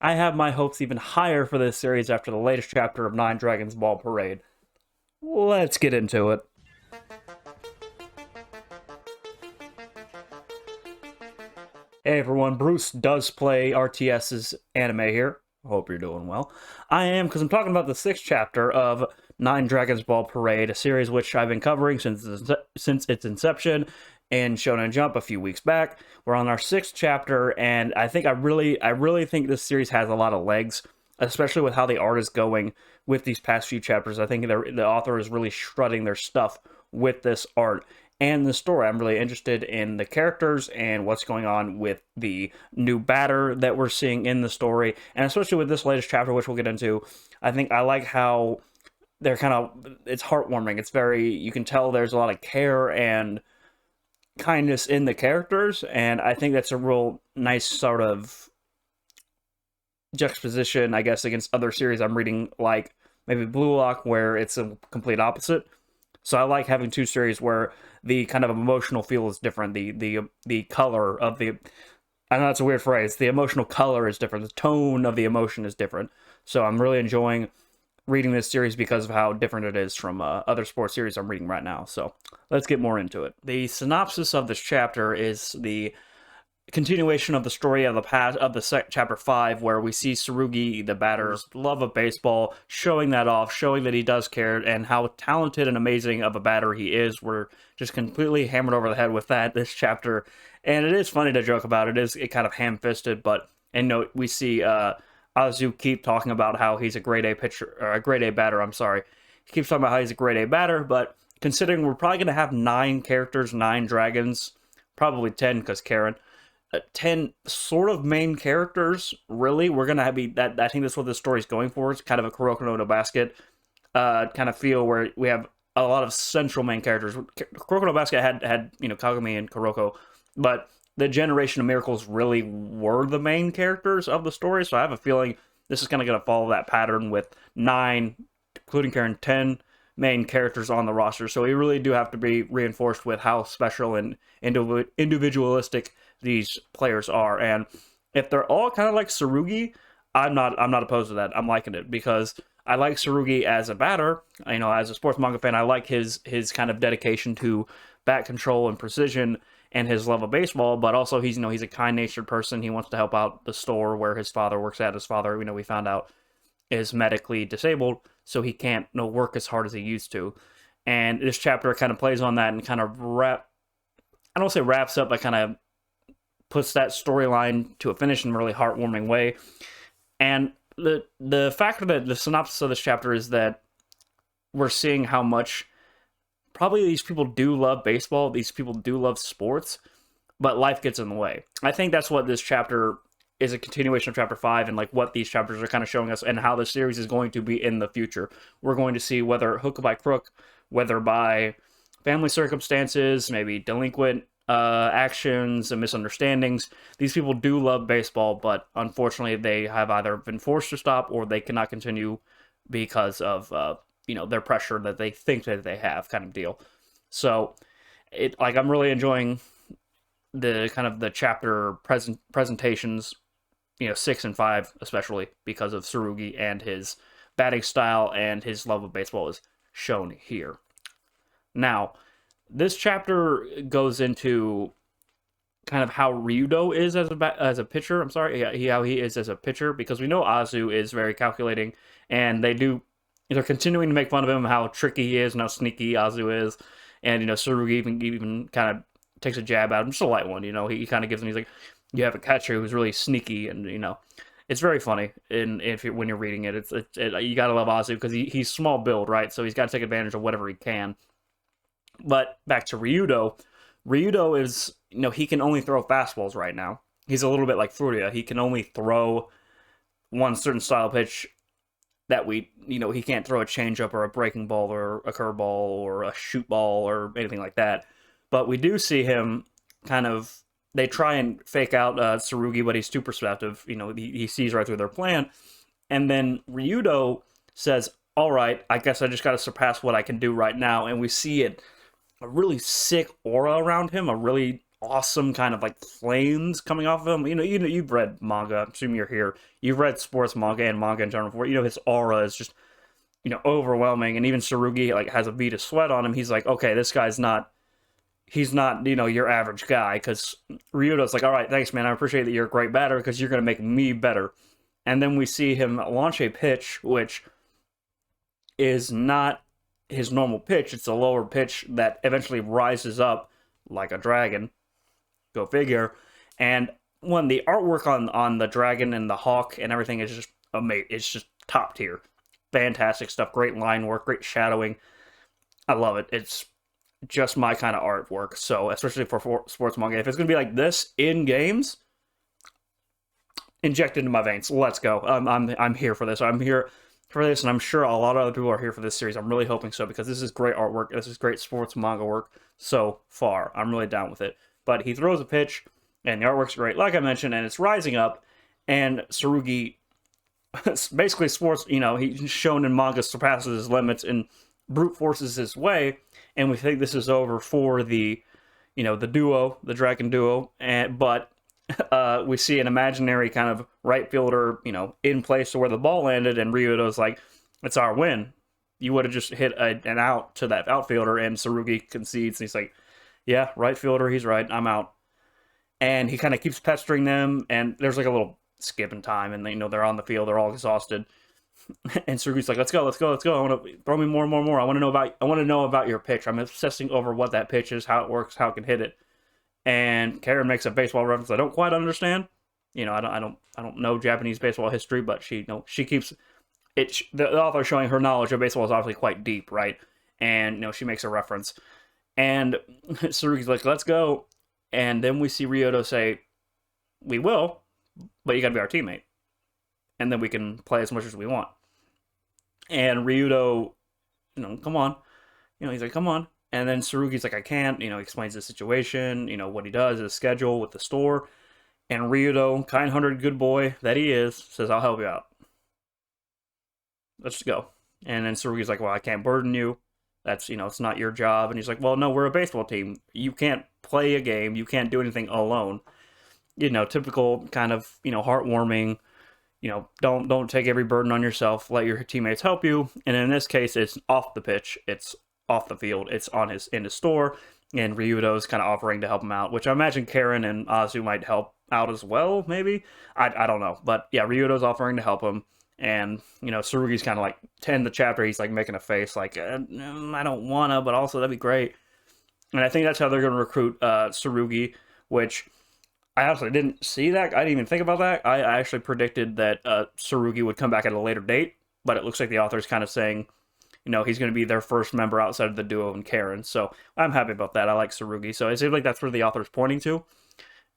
I have my hopes even higher for this series after the latest chapter of Nine Dragons Ball Parade. Let's get into it. Hey everyone, Bruce does play RTS's anime here. Hope you're doing well. I am, because I'm talking about the sixth chapter of Nine Dragons Ball Parade, a series which I've been covering since its inception in Shonen Jump a few weeks back. We're on our sixth chapter, and I really think this series has a lot of legs, especially with how the art is going with these past few chapters. I think the author is really strutting their stuff with this art and the story. I'm really interested in the characters and what's going on with the new batter that we're seeing in the story, and especially with this latest chapter, which we'll get into. I think I like how they're it's heartwarming. It's very, you can tell there's a lot of care and kindness in the characters, and I think that's a real nice sort of juxtaposition, I guess, against other series I'm reading, like maybe Blue Lock, where it's a complete opposite. So I like having two series where the kind of emotional feel is different. The color of the, I know that's a weird phrase. The emotional color is different. The tone of the emotion is different. So I'm really enjoying reading this series because of how different it is from other sports series I'm reading right now. So let's get more into it. The synopsis of this chapter is the continuation of the story of the past of the chapter 5, where we see Tsurugi, the batter's love of baseball, showing that off, showing that he does care and how talented and amazing of a batter he is. We're just completely hammered over the head with that this chapter, and it is funny to joke about. It kind of ham-fisted, but we see Azu keep talking about how he's a grade A pitcher, or a grade A batter. I'm sorry, he keeps talking about how he's a grade A batter, but considering we're probably going to have 9 characters, 9 dragons, probably 10 because Karen. 10 sort of main characters, really. We're gonna be that. I think that's what the story's going for. It's kind of a Kuroko no Basket kind of feel, where we have a lot of central main characters. Kuroko no Basket had Kagami and Kuroko, but the Generation of Miracles really were the main characters of the story. So I have a feeling this is kind of going to follow that pattern with 9, including Karen, 10 main characters on the roster. So we really do have to be reinforced with how special and individualistic these players are. And if they're all kind of like Tsurugi, I'm not opposed to that. I'm liking it because I like Tsurugi as a batter. As a sports manga fan, I like his kind of dedication to bat control and precision and his love of baseball, but also he's a kind-natured person. He wants to help out the store where his father works at. His father, we found out, is medically disabled, so he can't work as hard as he used to. And this chapter kind of plays on that and kind of I don't say wraps up, but kind of puts that storyline to a finish in a really heartwarming way. And the factor that the synopsis of this chapter is that we're seeing how much probably these people do love baseball, these people do love sports, but life gets in the way. I think that's what this chapter is, a continuation of chapter 5, and like what these chapters are kind of showing us and how the series is going to be in the future. We're going to see whether hook by crook, whether by family circumstances, maybe delinquent actions and misunderstandings. These people do love baseball, but unfortunately they have either been forced to stop or they cannot continue because of their pressure that they think that they have, kind of deal. So I'm really enjoying the kind of the chapter presentations, 6 and 5 especially, because of Tsurugi and his batting style and his love of baseball is shown here. Now, this chapter goes into kind of how Ryudo is as a pitcher. I'm sorry, how he is as a pitcher, because we know Azu is very calculating, and they're continuing to make fun of him, how tricky he is and how sneaky Azu is, and Tsurugi even kind of takes a jab at him, just a light one. He kind of gives him, he's like, you have a catcher who's really sneaky, and it's very funny. And when you're reading it, you gotta love Azu because he's small build, right? So he's got to take advantage of whatever he can. But back to Ryudo. Ryudo is, he can only throw fastballs right now. He's a little bit like Furia. He can only throw one certain style pitch that he can't throw a changeup or a breaking ball or a curveball or a shoot ball or anything like that. But we do see him they try and fake out Tsurugi, but he's too perceptive. He sees right through their plan. And then Ryudo says, all right, I guess I just got to surpass what I can do right now. And we see a really sick aura around him, a really awesome kind of like flames coming off of him. You've read manga. I'm assuming you're here. You've read sports manga and manga in general before. His aura is just overwhelming. And even Tsurugi like has a bead of sweat on him. He's like, okay, this guy's not. He's not, your average guy, because Ryudo's like, all right, thanks, man. I appreciate that you're a great batter because you're going to make me better. And then we see him launch a pitch, which is not his normal pitch. It's a lower pitch that eventually rises up like a dragon. Go figure. And the artwork on the dragon and the hawk and everything is just amazing. It's just top tier. Fantastic stuff. Great line work, great shadowing. I love it. It's just my kind of artwork. So, especially for sports manga, if it's going to be like this in games, inject into my veins. Let's go. I'm here for this. I'm here for this, and I'm sure a lot of other people are here for this series. I'm really hoping so, because this is great artwork. This is great sports manga work so far. I'm really down with it. But he throws a pitch, and the artwork's great, like I mentioned, and it's rising up, and Tsurugi, basically sports, he's shown in manga, surpasses his limits and brute forces his way, and we think this is over for the duo, the dragon duo, but we see an imaginary kind of right fielder, in place to where the ball landed, and Ryudo's like, it's our win. You would have just hit an out to that outfielder, and Tsurugi concedes, and he's like, yeah, right fielder, he's right, I'm out. And he kind of keeps pestering them, and there's like a little skip in time, and they're on the field, they're all exhausted. And Tsurugi's like, let's go. I want to throw me more. I want to know about your pitch. I'm obsessing over what that pitch is, how it works, how it can hit it. And Karen makes a baseball reference I don't quite understand. I don't know Japanese baseball history, but she keeps it. The author showing her knowledge of baseball is obviously quite deep, right? And she makes a reference, and Tsurugi's like, let's go. And then we see Ryudo say, we will, but you got to be our teammate, and then we can play as much as we want. And Ryudo, come on. He's like, come on. And then Tsurugi's like, I can't. He explains the situation, what he does, his schedule with the store. And Ryudo, kind-hearted good boy that he is, says, I'll help you out. Let's go. And then Tsurugi's like, well, I can't burden you. That's, it's not your job. And he's like, well, no, we're a baseball team. You can't play a game. You can't do anything alone. Typical kind of, heartwarming, don't take every burden on yourself. Let your teammates help you. And in this case, it's off the pitch. It's off the field. It's in his store. And Ryudo's kind of offering to help him out, which I imagine Karen and Azu might help out as well, maybe. I don't know. But yeah, Ryudo's offering to help him. And, Tsurugi's kind of like, to end the chapter, he's like making a face like, I don't want to, but also that'd be great. And I think that's how they're going to recruit Tsurugi, which I actually didn't see that. I didn't even think about that. I actually predicted that Tsurugi would come back at a later date, but it looks like the author's kind of saying, he's going to be their first member outside of the duo and Karen. So I'm happy about that. I like Tsurugi. So it seems like that's where the author's pointing to.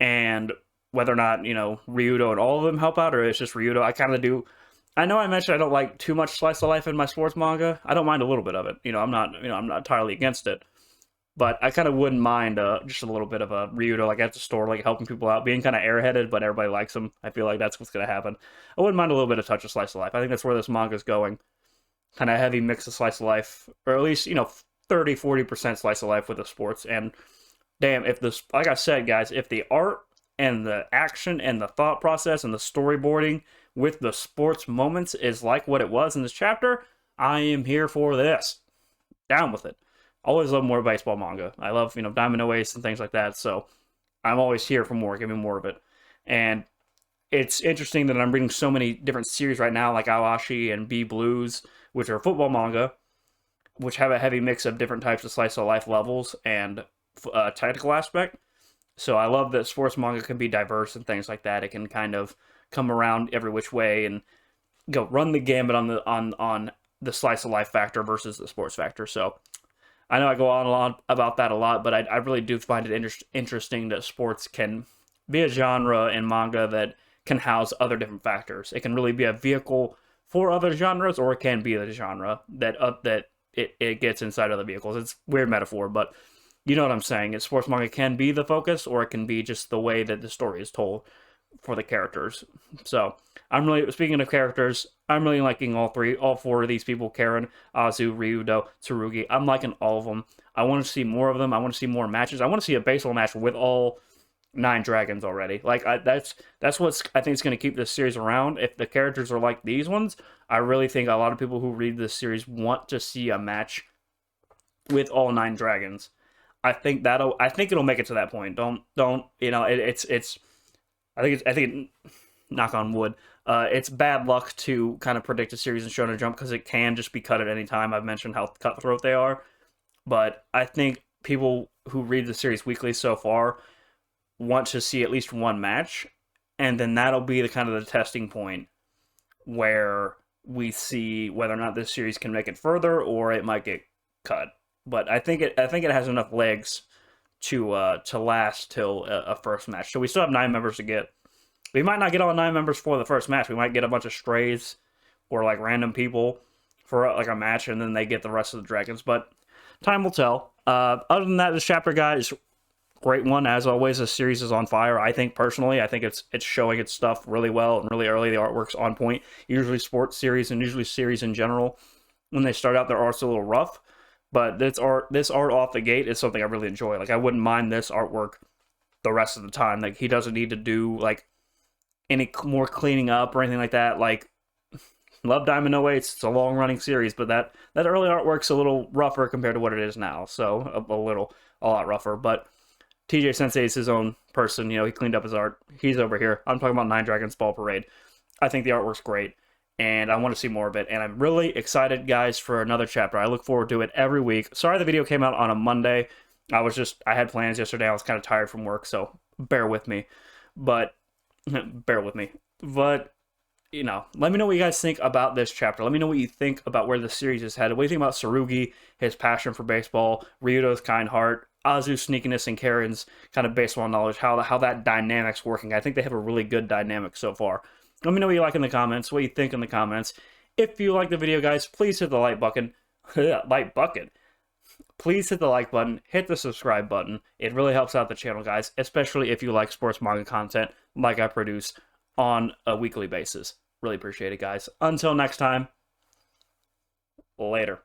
And whether or not, Ryudo and all of them help out, or it's just Ryudo, I kind of do. I know I mentioned I don't like too much slice of life in my sports manga. I don't mind a little bit of it. I'm not entirely against it. But I kind of wouldn't mind just a little bit of a Ryudo, like at the store, like helping people out, being kind of airheaded, but everybody likes him. I feel like that's what's going to happen. I wouldn't mind a little bit of touch of slice of life. I think that's where this manga's going. Kind of heavy mix of slice of life, or at least, 30-40% slice of life with the sports. And damn, if this, like I said, guys, if the art and the action and the thought process and the storyboarding with the sports moments is like what it was in this chapter, I am here for this. Down with it. Always love more baseball manga. I love, Diamond Ace and things like that. So I'm always here for more. Give me more of it. And it's interesting that I'm reading so many different series right now, like Awashi and B Blues, which are football manga, which have a heavy mix of different types of slice of life levels and tactical aspect. So I love that sports manga can be diverse and things like that. It can kind of come around every which way and go run the gambit on the slice of life factor versus the sports factor. So I know I go on about that a lot, but I really do find it interesting that sports can be a genre in manga that can house other different factors. It can really be a vehicle for other genres, or it can be the genre that it gets inside other vehicles. It's a weird metaphor, but you know what I'm saying. Sports manga can be the focus, or it can be just the way that the story is told. for the characters. So I'm really, speaking of characters, I'm really liking all four of these people: Karen, Azu, Ryudo, Tsurugi. I'm liking all of them. I want to see more of them. I want to see more matches. I want to see a baseball match with all 9 dragons already. Like that's what's I think is going to keep this series around. If the characters are like these ones, I really think a lot of people who read this series want to see a match with all 9 dragons. I think it'll make it to that point. Don't it's I think knock on wood. It's bad luck to kind of predict a series in Shonen Jump because it can just be cut at any time. I've mentioned how cutthroat they are, but I think people who read the series weekly so far want to see at least one match, and then that'll be the kind of the testing point where we see whether or not this series can make it further or it might get cut. But I think it has enough legs to last till a first match. So we still have 9 members to get. We might not get all 9 members for the first match. We might get a bunch of strays or like random people for like a match, and then they get the rest of the dragons. But time will tell. Other than that, this chapter guide is great one as always. The series is on fire. I think personally, I think it's showing its stuff really well and really early. The artwork's on point. Usually sports series and usually series in general, when they start out, their art's a little rough. But this art off the gate is something I really enjoy. Like I wouldn't mind this artwork the rest of the time. Like he doesn't need to do like any more cleaning up or anything like that. Like love Diamond No 8s. It's a long running series, but that early artwork's a little rougher compared to what it is now. So a lot rougher. But TJ Sensei is his own person. You know, he cleaned up his art. He's over here. I'm talking about 9 Dragons Ball Parade. I think the artwork's great, and I want to see more of it. And I'm really excited, guys, for another chapter. I look forward to it every week. Sorry the video came out on a Monday. I had plans yesterday. I was kind of tired from work, so bear with me. But, bear with me. But, you know, let me know what you guys think about this chapter. Let me know what you think about where the series is headed. What do you think about Tsurugi, his passion for baseball, Ryudo's kind heart, Azu's sneakiness, and Karen's kind of baseball knowledge, how that dynamic's working. I think they have a really good dynamic so far. Let me know what you like in the comments, what you think in the comments. If you like the video, guys, please hit the like button. Please hit the like button, hit the subscribe button. It really helps out the channel, guys, especially if you like sports manga content like I produce on a weekly basis. Really appreciate it, guys. Until next time, later.